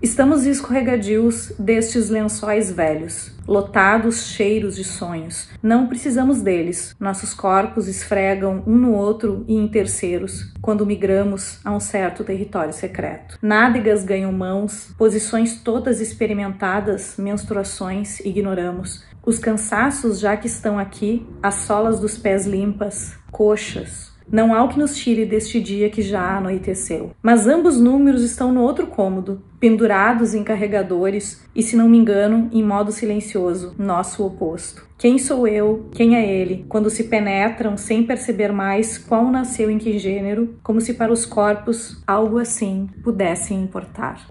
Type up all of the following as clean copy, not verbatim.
Estamos escorregadios destes lençóis velhos, lotados, cheiros de sonhos. Não precisamos deles. Nossos corpos esfregam um no outro e em terceiros, quando migramos a um certo território secreto. Nádegas ganham mãos, posições todas experimentadas, menstruações ignoramos. Os cansaços já que estão aqui, as solas dos pés limpas, coxas. Não há o que nos tire deste dia que já anoiteceu. Mas ambos números estão no outro cômodo, pendurados em carregadores e, se não me engano, em modo silencioso, nosso oposto. Quem sou eu, quem é ele, quando se penetram sem perceber mais qual nasceu em que gênero, como se para os corpos algo assim pudesse importar.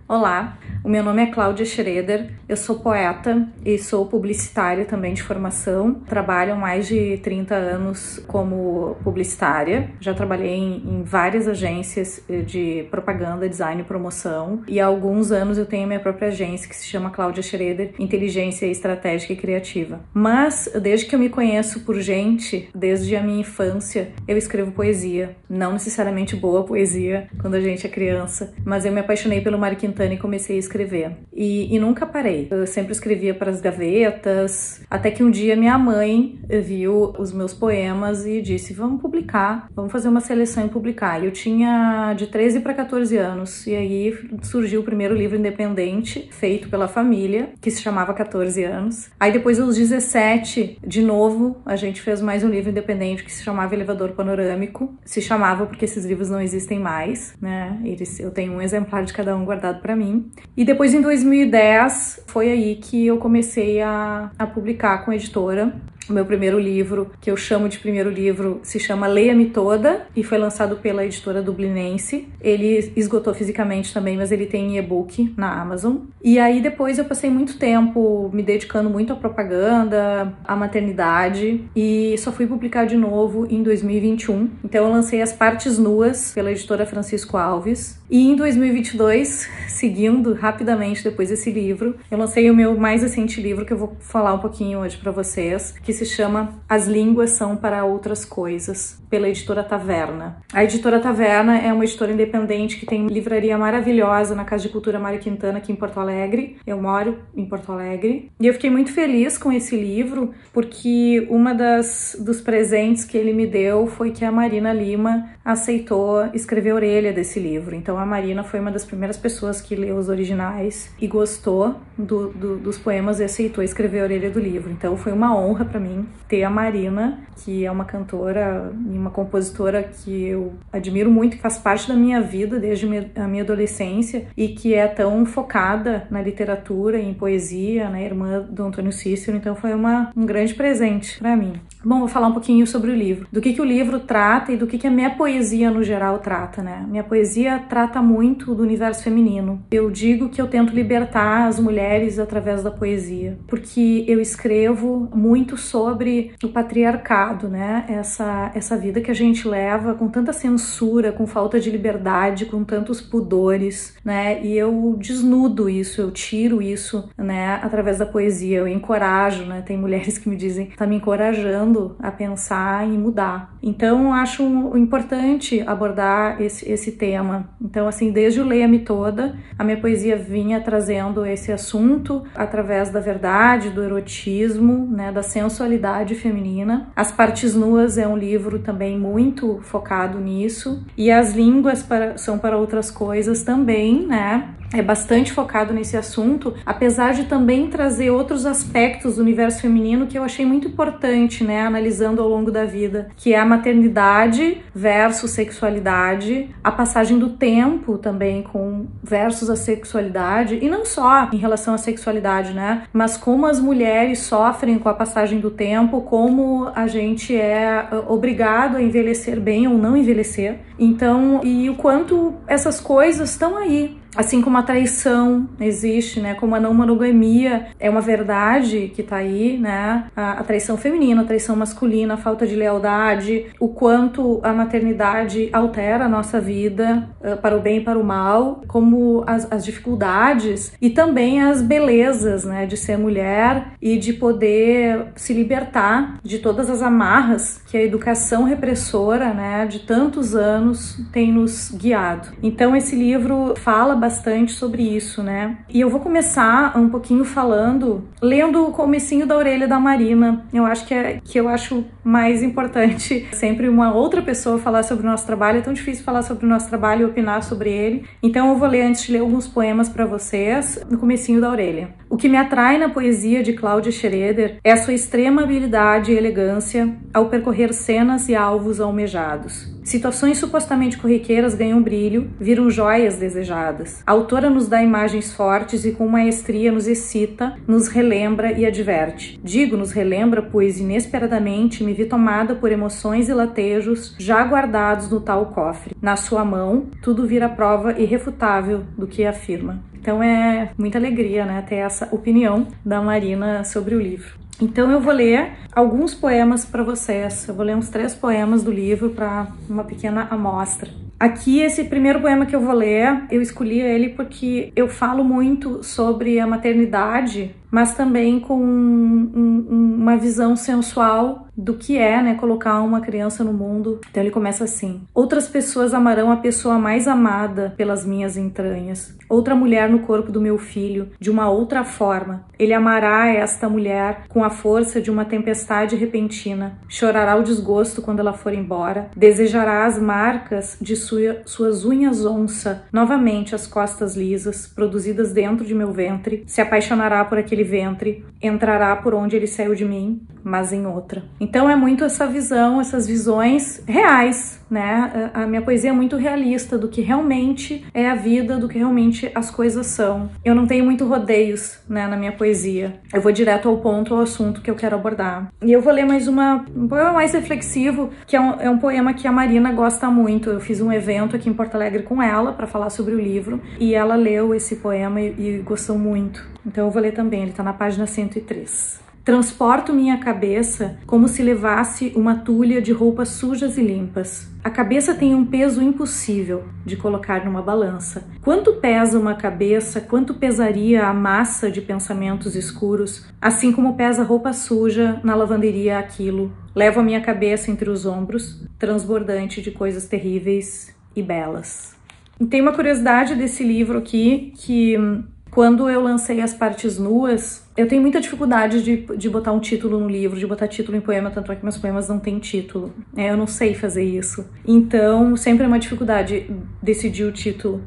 Olá, o meu nome é Cláudia Schroeder, eu sou poeta e sou publicitária também de formação. Trabalho há mais de 30 anos como publicitária. Já trabalhei em várias agências de propaganda, design e promoção. E há alguns anos eu tenho minha própria agência que se chama Cláudia Schroeder, Inteligência Estratégica e Criativa. Mas desde que eu me conheço por gente, desde a minha infância, eu escrevo poesia. Não necessariamente boa poesia quando a gente é criança, mas eu me apaixonei pelo Mário Quintana e comecei a escrever. E nunca parei. Eu sempre escrevia para as gavetas, até que um dia minha mãe viu os meus poemas e disse: vamos publicar, vamos fazer uma seleção e publicar. E eu tinha de 13 para 14 anos, e aí surgiu o primeiro livro independente, feito pela família, que se chamava 14 anos. Aí depois, aos 17, de novo, a gente fez mais um livro independente que se chamava Elevador Panorâmico. Se chamava porque esses livros não existem mais, né? Eu tenho um exemplar de cada um guardado para mim. E depois, em 2010, foi aí que eu comecei a publicar com a editora. O meu primeiro livro, que eu chamo de primeiro livro, se chama Leia-me Toda e foi lançado pela editora dublinense. Ele esgotou fisicamente também, mas ele tem e-book na Amazon. E aí depois eu passei muito tempo me dedicando muito à propaganda, à maternidade, e só fui publicar de novo em 2021. Então eu lancei As Partes Nuas pela editora Francisco Alves. E em 2022, seguindo rapidamente depois desse livro, eu lancei o meu mais recente livro, que eu vou falar um pouquinho hoje para vocês, que se chama As Línguas São para Outras Coisas, pela editora Taverna. A editora Taverna é uma editora independente que tem uma livraria maravilhosa na Casa de Cultura Mário Quintana, aqui em Porto Alegre. Eu moro em Porto Alegre. E eu fiquei muito feliz com esse livro, porque uma dos presentes que ele me deu foi que a Marina Lima aceitou escrever a orelha desse livro. Então a Marina foi uma das primeiras pessoas que leu os originais e gostou dos poemas e aceitou escrever a orelha do livro. Então foi uma honra para mim ter a Marina, que é uma cantora e uma compositora que eu admiro muito, que faz parte da minha vida desde a minha adolescência e que é tão focada na literatura e em poesia, né, irmã do Antônio Cícero. Então foi um grande presente para mim. Bom, vou falar um pouquinho sobre o livro. Do que o livro trata e do que a minha poesia no geral trata, né? Minha poesia trata muito do universo feminino. Eu digo que eu tento libertar as mulheres através da poesia, porque eu escrevo muito sobre o patriarcado, né? Essa vida que a gente leva com tanta censura, com falta de liberdade, com tantos pudores, né? E eu desnudo isso, eu tiro isso, né? Através da poesia, eu encorajo, né? Tem mulheres que me dizem, tá me encorajando a pensar em mudar. Então, eu acho importante abordar esse tema. Então, assim, desde o Leia-me Toda, a minha poesia vinha trazendo esse assunto através da verdade, do erotismo, né, da sensualidade feminina. As Partes Nuas é um livro também muito focado nisso. E As Línguas São para Outras Coisas também, né? É bastante focado nesse assunto, apesar de também trazer outros aspectos do universo feminino que eu achei muito importante, né, analisando ao longo da vida, que é a maternidade versus sexualidade, a passagem do tempo também versus a sexualidade, e não só em relação à sexualidade, né, mas como as mulheres sofrem com a passagem do tempo, como a gente é obrigado a envelhecer bem ou não envelhecer. Então, e o quanto essas coisas estão aí, Assim como a traição existe, né? Como a não monogamia é uma verdade que tá aí, né? A traição feminina, a traição masculina, a falta de lealdade, o quanto a maternidade altera a nossa vida para o bem e para o mal, como as dificuldades e também as belezas, né? De ser mulher e de poder se libertar de todas as amarras que a educação repressora, né? De tantos anos tem nos guiado. Então esse livro fala bastante sobre isso, né? E eu vou começar um pouquinho lendo o comecinho da orelha da Marina. Eu acho que eu acho mais importante sempre uma outra pessoa falar sobre o nosso trabalho. É tão difícil falar sobre o nosso trabalho e opinar sobre ele. Então eu vou ler, antes de ler alguns poemas para vocês, no comecinho da orelha. O que me atrai na poesia de Cláudia Schroeder é a sua extrema habilidade e elegância ao percorrer cenas e alvos almejados. Situações supostamente corriqueiras ganham brilho, viram joias desejadas. A autora nos dá imagens fortes e com maestria nos excita, nos relembra e adverte. Digo nos relembra, pois inesperadamente me vi tomada por emoções e latejos já guardados no tal cofre. Na sua mão, tudo vira prova irrefutável do que afirma. Então é muita alegria, né, ter essa opinião da Marina sobre o livro. Então eu vou ler alguns poemas para vocês. Eu vou ler uns 3 poemas do livro para uma pequena amostra. Aqui, esse primeiro poema que eu vou ler, eu escolhi ele porque eu falo muito sobre a maternidade, mas também com uma visão sensual do que é, né, colocar uma criança no mundo. Então ele começa assim: outras pessoas amarão a pessoa mais amada pelas minhas entranhas. Outra mulher no corpo do meu filho, de uma outra forma. Ele amará esta mulher com a força de uma tempestade repentina. Chorará o desgosto quando ela for embora. Desejará as marcas de suas unhas onça, novamente as costas lisas, produzidas dentro de meu ventre. Se apaixonará por aquele ventre, entrará por onde ele saiu de mim, mas em outra. Então é muito essa visão, essas visões reais, né? A minha poesia é muito realista do que realmente é a vida, do que realmente as coisas são. Eu não tenho muito rodeios, né, na minha poesia. Eu vou direto ao ponto, ao assunto que eu quero abordar. E eu vou ler mais um poema mais reflexivo, que é um poema que a Marina gosta muito. Eu fiz um evento aqui em Porto Alegre com ela para falar sobre o livro e ela leu esse poema e gostou muito. Então eu vou ler também, ele está na página 103. Transporto minha cabeça como se levasse uma tulha de roupas sujas e limpas. A cabeça tem um peso impossível de colocar numa balança. Quanto pesa uma cabeça, quanto pesaria a massa de pensamentos escuros, assim como pesa roupa suja na lavanderia aquilo. Levo a minha cabeça entre os ombros, transbordante de coisas terríveis e belas. E tem uma curiosidade desse livro aqui, que quando eu lancei As Partes Nuas, eu tenho muita dificuldade de botar um título no livro, de botar título em poema, tanto é que meus poemas não têm título. Eu não sei fazer isso. Então, sempre é uma dificuldade decidir o título.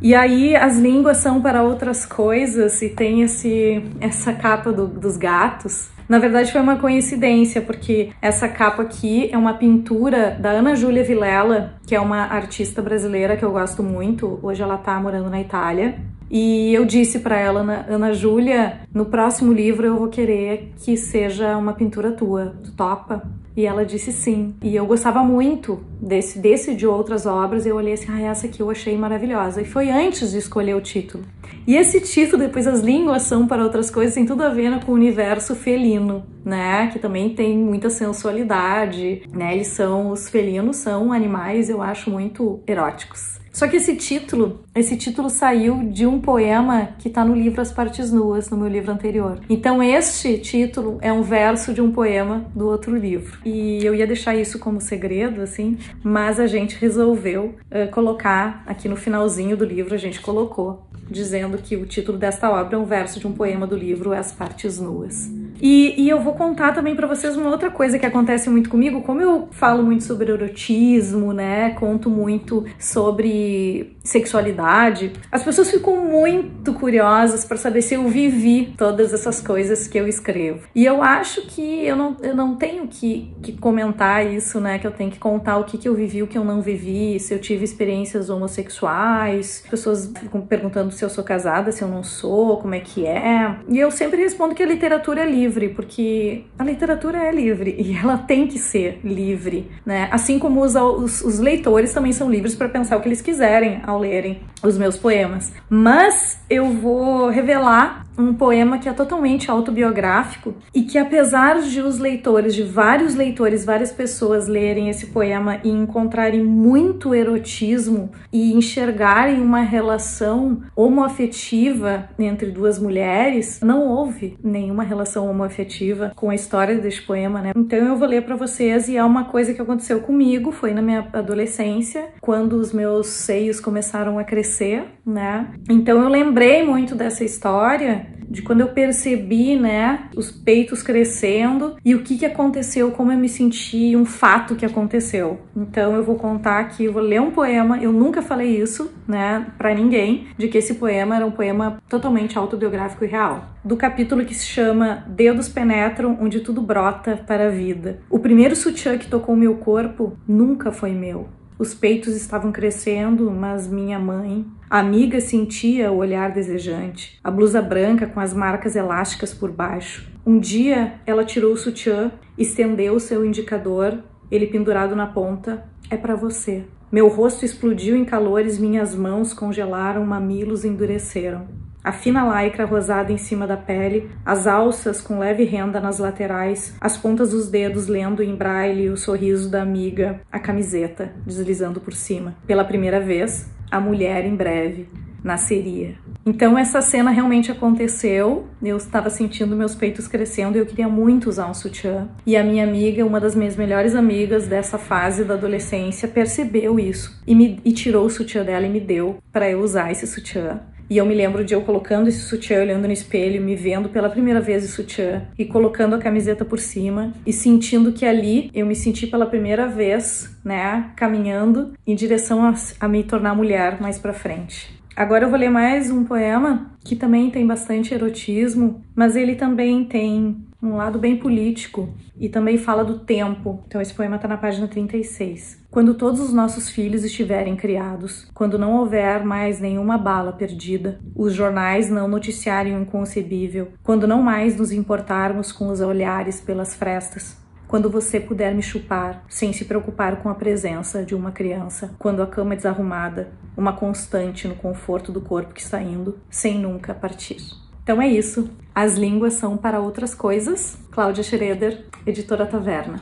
E aí, as línguas são para outras coisas, e tem essa capa dos gatos. Na verdade, foi uma coincidência, porque essa capa aqui é uma pintura da Ana Júlia Vilela, que é uma artista brasileira que eu gosto muito. Hoje ela tá morando na Itália. E eu disse para ela, Ana Júlia, no próximo livro eu vou querer que seja uma pintura tua. Tu topa? E ela disse sim. E eu gostava muito desse de outras obras. Eu olhei assim, essa aqui eu achei maravilhosa. E foi antes de escolher o título. E esse título, depois As Línguas São para Outras Coisas, tem tudo a ver com o universo felino, né? Que também tem muita sensualidade, né? Os felinos são animais, eu acho, muito eróticos. Só que esse título saiu de um poema que tá no livro As Partes Nuas, no meu livro anterior. Então este título é um verso de um poema do outro livro. E eu ia deixar isso como segredo, assim, mas a gente resolveu colocar aqui no finalzinho do livro, a gente colocou, dizendo que o título desta obra é um verso de um poema do livro As Partes Nuas. E eu vou contar também para vocês uma outra coisa que acontece muito comigo. Como eu falo muito sobre erotismo, né, conto muito sobre sexualidade, as pessoas ficam muito curiosas para saber se eu vivi todas essas coisas que eu escrevo. E eu acho que eu não tenho que comentar isso, né, que eu tenho que contar o que eu vivi, o que eu não vivi, se eu tive experiências homossexuais. As pessoas ficam perguntando se eu sou casada, se eu não sou, como é que é. E eu sempre respondo que a literatura é livre, porque a literatura é livre e ela tem que ser livre, né? Assim como os leitores também são livres para pensar o que eles quiserem ao lerem. os meus poemas. Mas eu vou revelar um poema que é totalmente autobiográfico e que, apesar de os leitores, de vários leitores, várias pessoas lerem esse poema e encontrarem muito erotismo e enxergarem uma relação homoafetiva entre duas mulheres, não houve nenhuma relação homoafetiva com a história deste poema, né? Então eu vou ler para vocês, e é uma coisa que aconteceu comigo, foi na minha adolescência, quando os meus seios começaram a crescer, né? Então eu lembrei muito dessa história, de quando eu percebi, né, os peitos crescendo e o que aconteceu, como eu me senti, um fato que aconteceu. Então eu vou contar aqui, eu vou ler um poema, eu nunca falei isso, né, pra ninguém, de que esse poema era um poema totalmente autobiográfico e real. Do capítulo que se chama Dedos Penetram Onde Tudo Brota para a Vida. O primeiro sutiã que tocou meu corpo nunca foi meu. Os peitos estavam crescendo, mas minha mãe, amiga, sentia o olhar desejante, a blusa branca com as marcas elásticas por baixo. Um dia, ela tirou o sutiã, estendeu o seu indicador, ele pendurado na ponta. É para você. Meu rosto explodiu em calores, minhas mãos congelaram, mamilos endureceram. A fina lycra rosada em cima da pele, as alças com leve renda nas laterais, as pontas dos dedos lendo em braille o sorriso da amiga, a camiseta deslizando por cima. Pela primeira vez, a mulher em breve nasceria. Então essa cena realmente aconteceu, eu estava sentindo meus peitos crescendo e eu queria muito usar um sutiã. E a minha amiga, uma das minhas melhores amigas dessa fase da adolescência, percebeu isso e tirou o sutiã dela e me deu para eu usar esse sutiã. E eu me lembro de eu colocando esse sutiã, olhando no espelho, me vendo pela primeira vez de sutiã e colocando a camiseta por cima e sentindo que ali eu me senti pela primeira vez, né, caminhando em direção a me tornar mulher mais pra frente. Agora eu vou ler mais um poema que também tem bastante erotismo, mas ele também tem um lado bem político e também fala do tempo. Então esse poema está na página 36. Quando todos os nossos filhos estiverem criados, quando não houver mais nenhuma bala perdida, os jornais não noticiarem o inconcebível, quando não mais nos importarmos com os olhares pelas frestas, quando você puder me chupar sem se preocupar com a presença de uma criança, quando a cama é desarrumada, uma constante no conforto do corpo que está indo, sem nunca partir. Então é isso. As línguas são para outras coisas. Cláudia Schroeder, Editora Taverna.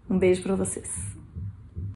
Um beijo para vocês.